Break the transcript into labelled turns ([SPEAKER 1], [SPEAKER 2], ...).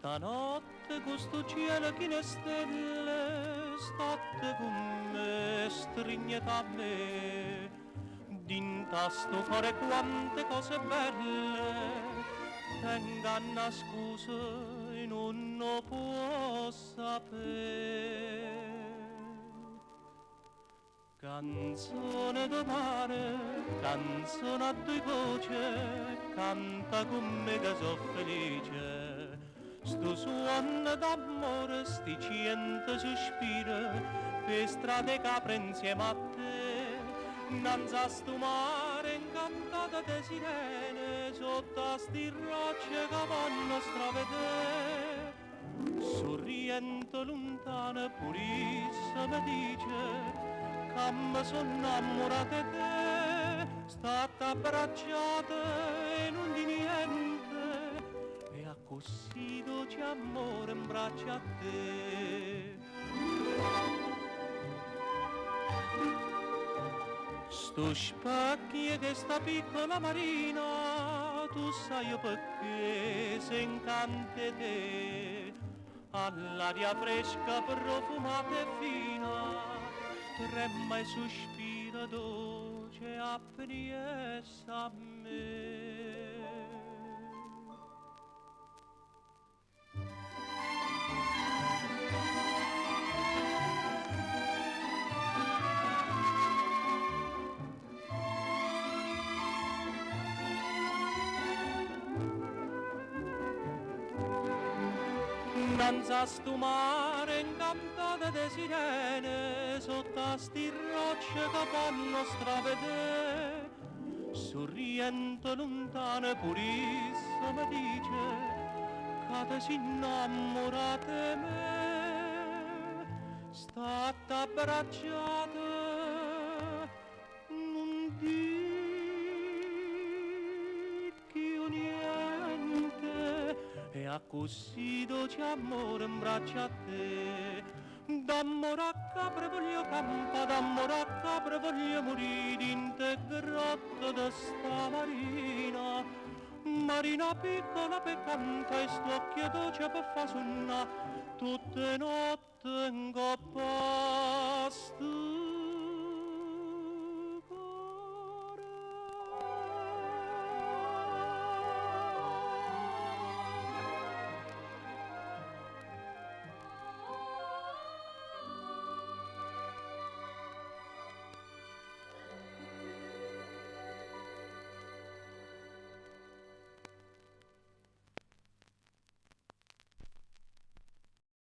[SPEAKER 1] Stanotte questo cielo che ne stelle, state con me, strignete a me, dinta sto cuore quante cose belle, tenga una scusa e non lo può sapere. Canzone di mare, canzone a due voci, canta con me che so felice. Sto suono d'amore, sti cento sospiri, per strade capre insieme a te. Innanzi a sto mare incantata di sirene, sotto a sti rocce che vanno stravedere. Sorriente lontana purissa mi dice che mi sono innamorata di te, state abbracciate e non di niente, e a così dolce amore in braccio a te. Sto specchio che sta piccola marina, tu sai perché se incante te, all'aria fresca profumata e fina, trema e sospira dolce appresso a me. Innanzi a sto mare incantata di sirene, sotto a sti rocce che fanno stravedere, sorriente lontana purissa mi dice che te si innamorate di me, state abbracciate, non dico io niente, e a così dolce amore in braccio a te. D'amore a capre voglio campa, d'amore a capre voglio morire in te grotta de sta marina. Marina piccola peccante e sto occhio dolce per fa sonna tutte notti